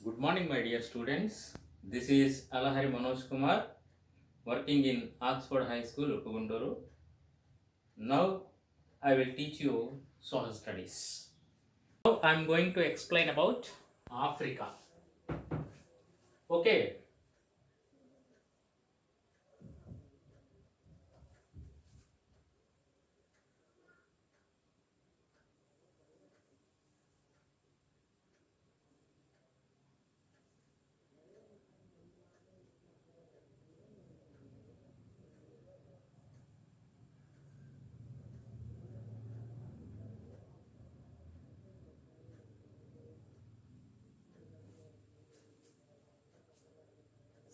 Good morning, my dear students. This is Alahari Manoj Kumar, working in Oxford High School, Uppugunduru. Now, I will teach you social studies. Now, I am going to explain about Africa. Okay.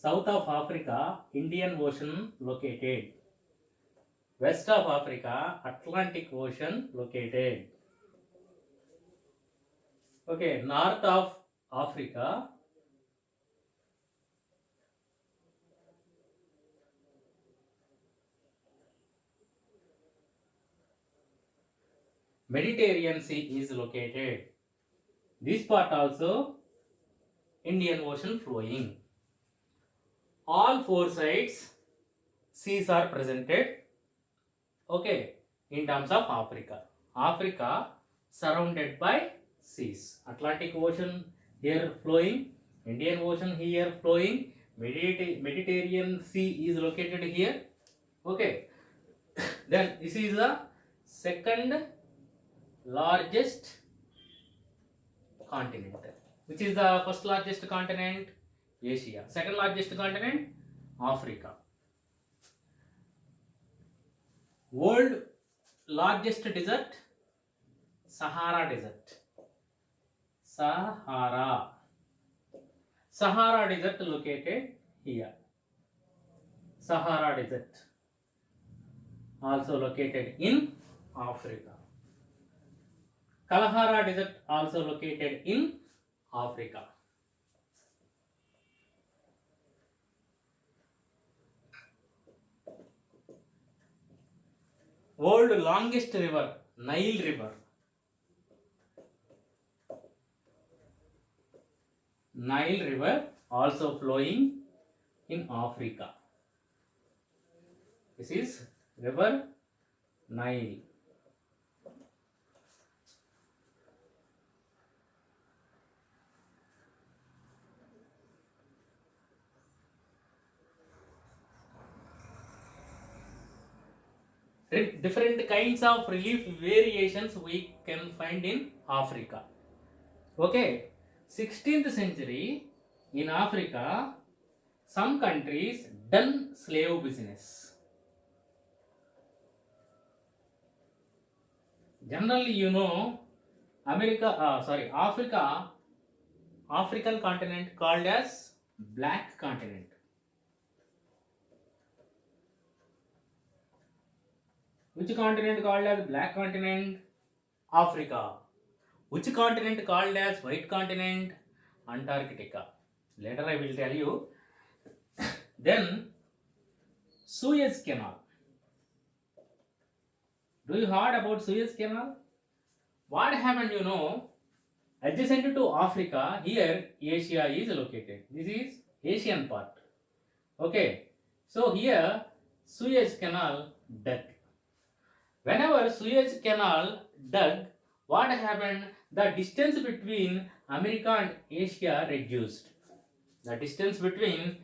South of Africa, Indian Ocean located. West of Africa, Atlantic Ocean located. Okay, north of Africa, Mediterranean Sea is located. This part also Indian Ocean flowing. All four sides seas are presented. Okay, in terms of Africa surrounded by seas. Atlantic Ocean here flowing, Indian Ocean here flowing, Mediterranean Sea is located here. Okay, then this is the second largest continent. Which is the first largest continent? Asia. Second largest continent? Africa. World largest desert? Sahara Desert. Sahara Desert located here. Sahara Desert also located in Africa. Kalahari Desert also located in Africa. World longest river, Nile River. Nile River also flowing in Africa. This is river Nile. Different kinds of relief variations we can find in Africa. Okay, 16th century in Africa, some countries done slave business. Generally, African continent called as black continent. Which continent called as black continent? Africa. Which continent called as white continent? Antarctica. Later I will tell you. Then Suez Canal. Do you heard about Suez Canal? What happened, adjacent to Africa, here Asia is located. This is Asian part. Okay. So here Suez Canal dug. Whenever Suez Canal dug, what happened? The distance between America and Asia reduced. The distance between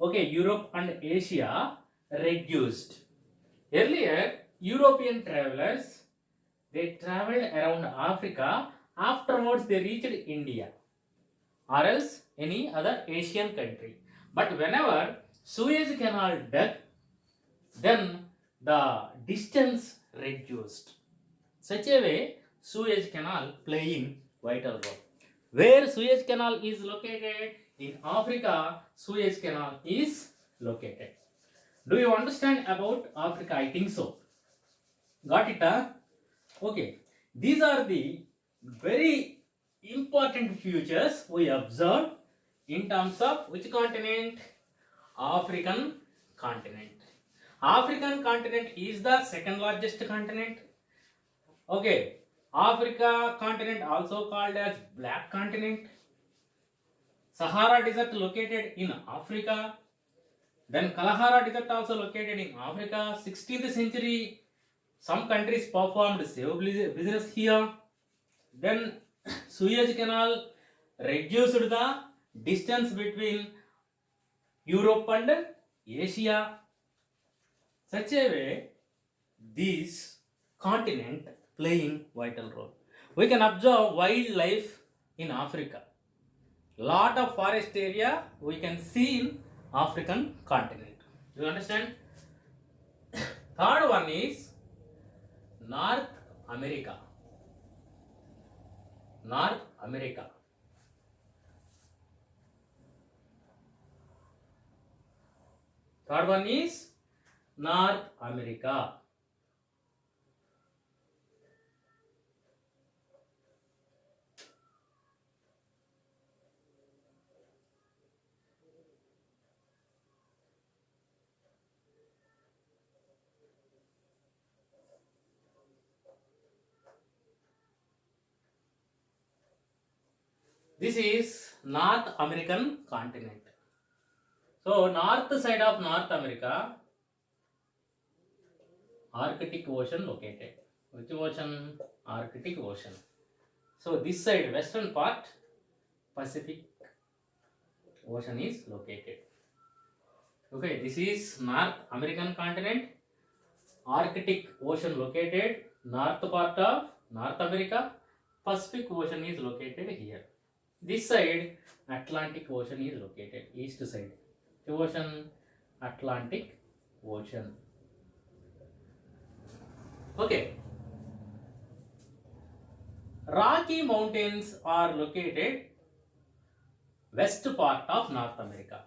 Europe and Asia reduced. Earlier, European travelers, they traveled around Africa. Afterwards, they reached India or else any other Asian country. But whenever Suez Canal dug, then the distance reduced. Such a way, Suez Canal playing vital role. Where Suez Canal is located? In Africa, Suez Canal is located. Do you understand about Africa? I think so. Got it? Okay. These are the very important features we observe in terms of which continent? African continent. African continent is the second largest continent. Okay. Africa continent also called as black continent. Sahara Desert located in Africa. Then Kalahari Desert also located in Africa. 16th century, some countries performed slave business here. Then Suez Canal reduced the distance between Europe and Asia. Such a way, these continent playing vital role. We can observe wildlife in Africa. Lot of forest area we can see in African continent. You understand? Third one is North America. North America. Third one is North America. This is North American continent. So north side of North America, Arctic Ocean located. Which ocean? Arctic Ocean. So this side, western part, Pacific Ocean is located. Okay, this is North American continent, Arctic Ocean located, north part of North America, Pacific Ocean is located here. This side, Atlantic Ocean is located, east side. The ocean, Atlantic Ocean. Okay. Rocky Mountains are located west part of North America.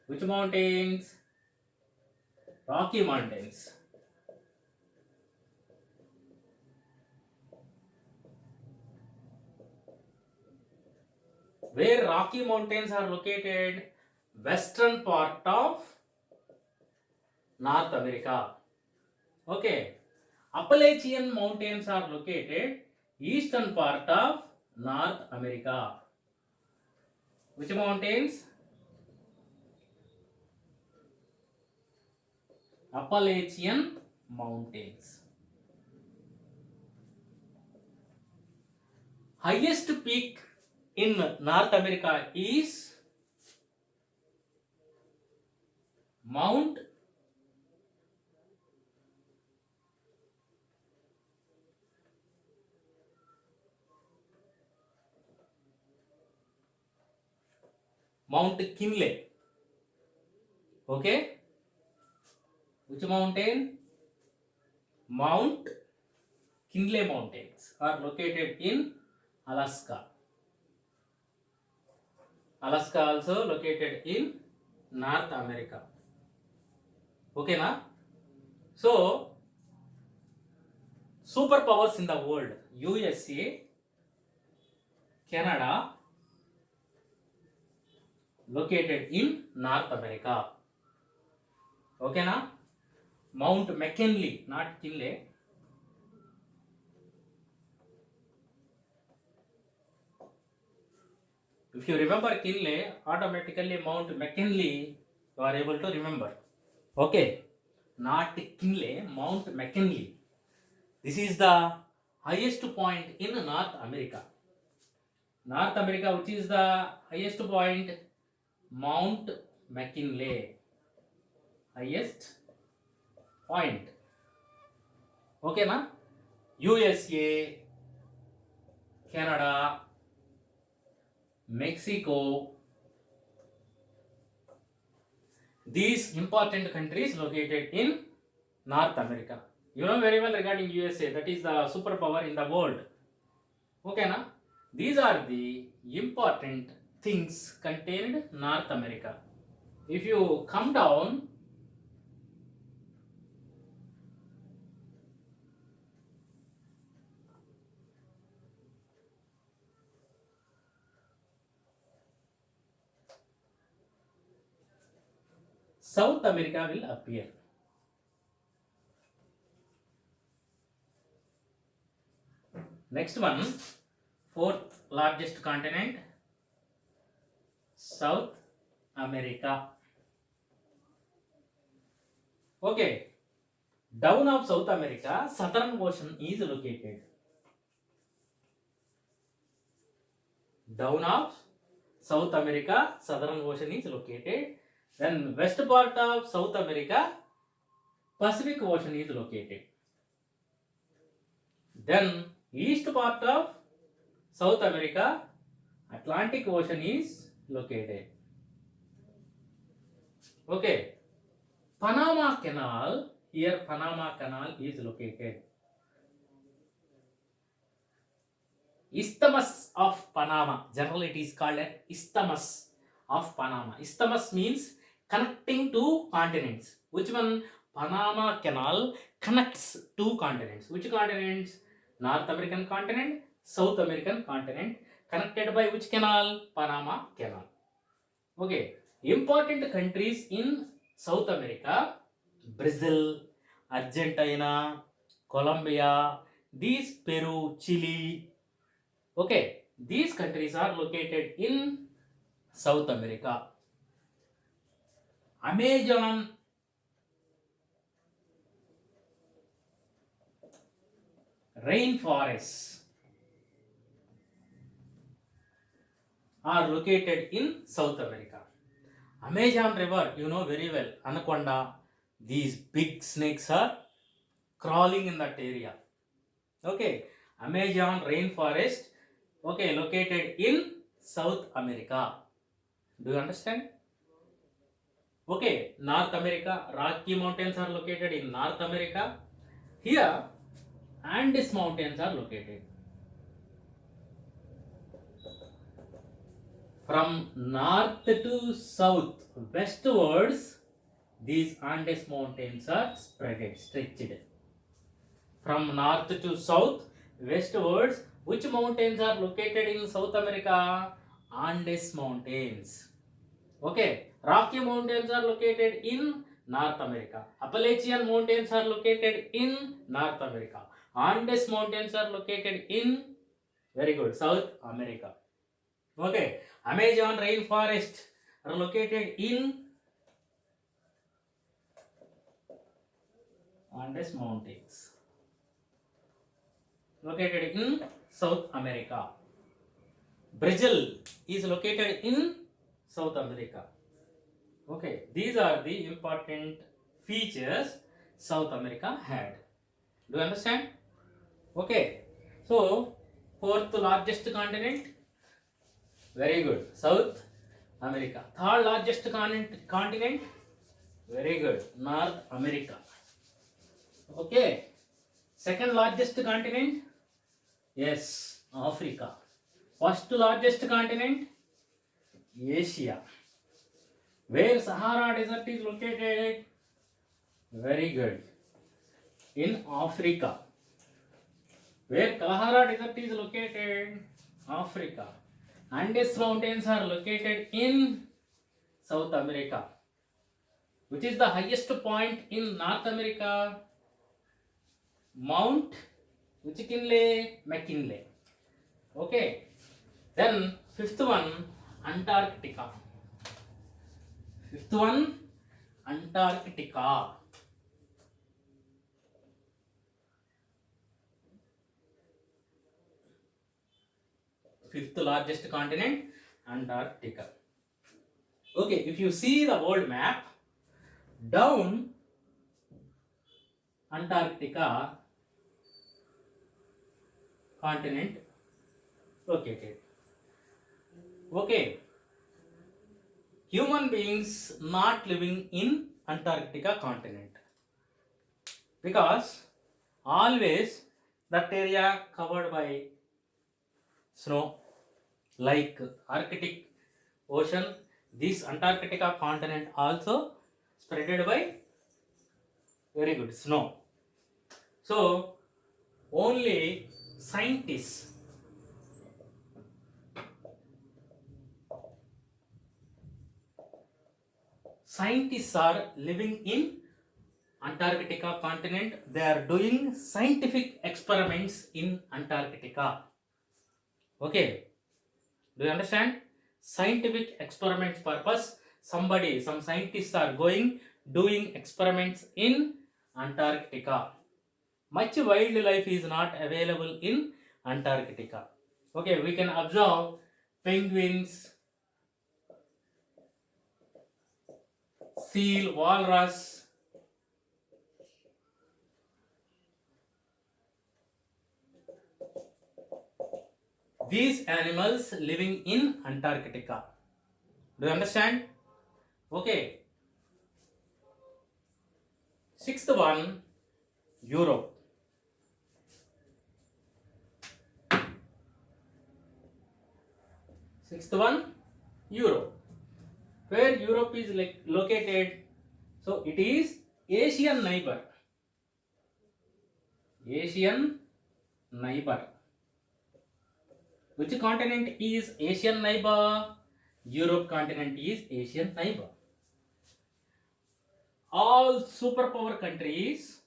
Which mountains? Rocky Mountains. Where Rocky Mountains are located? Western part of North America. Okay. Appalachian Mountains are located eastern part of North America. Which mountains? Appalachian Mountains. Highest peak in North America is Mount Kinley. Okay. Which mountain? Mount Kinley Mountains are located in Alaska. Alaska also located in North America. Okay, na? So, superpowers in the world: USA, Canada, located in North America. Okay, na? Mount McKinley, not Kinley. If you remember Kinley, automatically Mount McKinley you are able to remember. Okay, not Kinley, Mount McKinley. This is the highest point in North America. North America, which is the highest point? Mount McKinley. Highest point. Okay, na? USA, Canada, Mexico. These important countries located in North America. You know very well regarding USA, that is the superpower in the world. Okay, na? These are the important things contained North America. If you come down, South America will appear. Next one, fourth largest continent, South America. Okay, down of South America, Southern Ocean is located. Down of South America, Southern Ocean is located. Then west part of South America, Pacific Ocean is located. Then east part of South America, Atlantic Ocean is located. Okay, Panama Canal, here Panama Canal is located. Isthmus of Panama, generally it is called an Isthmus of Panama. Isthmus means connecting two continents. Which one? Panama Canal connects two continents. Which continents? North American continent, South American continent. Connected by which canal? Panama Canal. Okay. Important countries in South America: Brazil, Argentina, Colombia, these Peru, Chile. Okay, these countries are located in South America. Amazon rainforests are located in South America. Amazon river, you know very well, anaconda, these big snakes are crawling in that area. Okay, Amazon rainforest, okay, located in South America. Do you understand? Okay, North America, Rocky Mountains are located in North America. Here, Andes Mountains are located. From north to south, westwards, these Andes Mountains are stretched. From north to south, westwards, which mountains are located in South America? Andes Mountains. Okay, Rocky Mountains are located in North America. Appalachian Mountains are located in North America. Andes Mountains are located in, very good, South America. Okay, Amazon rainforest are located in Andes Mountains. Located in South America. Brazil is located in South America. Okay, these are the important features South America had. Do you understand? Okay, so fourth largest continent, very good, South America. Third largest continent, very good, North America. Okay, second largest continent, yes, Africa. First largest continent, Asia. Where Sahara Desert is located? Very good. In Africa. Where Kalahari Desert is located? Africa. Andes Mountains are located in South America. Which is the highest point in North America? Mount McKinley. Okay. Then fifth one, Antarctica. Fifth one, Antarctica. Fifth largest continent, Antarctica. Okay, if you see the world map, down Antarctica continent located. Okay, human beings not living in Antarctica continent because always that area covered by snow, like Arctic Ocean. This Antarctica continent also spreaded by very good snow. So only scientists are living in Antarctica continent. They are doing scientific experiments in Antarctica. Okay, do you understand? scientific experiments purpose. Some scientists are doing experiments in Antarctica. Much wildlife is not available in Antarctica. Okay, we can observe penguins, seal, walrus. These animals living in Antarctica. Do you understand? Okay. Sixth one, Europe. Sixth one, Europe. Where Europe is located? So it is Asian neighbor. Asian neighbor. Which continent is Asian neighbor? Europe continent is Asian neighbor. All superpower countries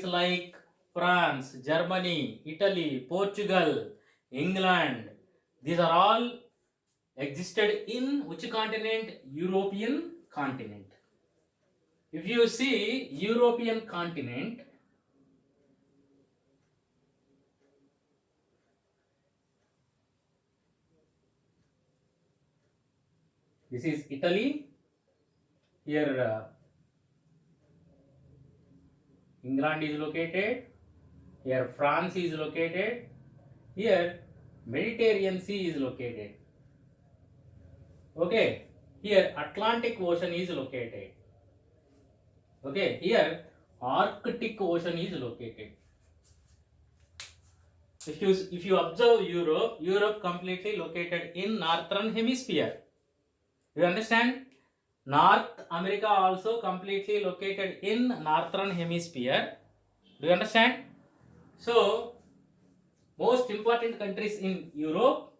like France, Germany, Italy, Portugal, England, these are all existed in which continent? European continent. If you see European continent, this is Italy, here England is located, here France is located, here Mediterranean Sea is located. Okay, here Atlantic Ocean is located. Okay, here Arctic Ocean is located. If you observe Europe completely located in northern hemisphere. You understand? North America also completely located in northern hemisphere. Do you understand? So, most important countries in Europe,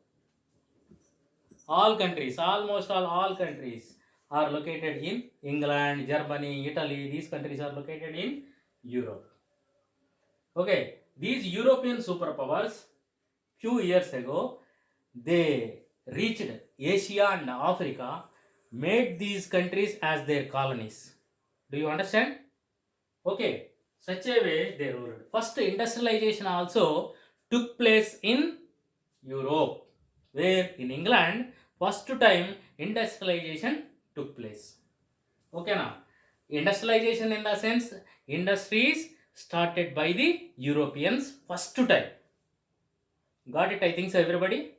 almost all countries are located in England, Germany, Italy. These countries are located in Europe. Okay, these European superpowers, few years ago, they reached Asia and Africa, made these countries as their colonies. Do you understand? Okay, such a way they ruled. First industrialization also took place in Europe, where in England, first time industrialization took place. Okay, now industrialization in the sense industries started by the Europeans first time. Got it? I think so, everybody.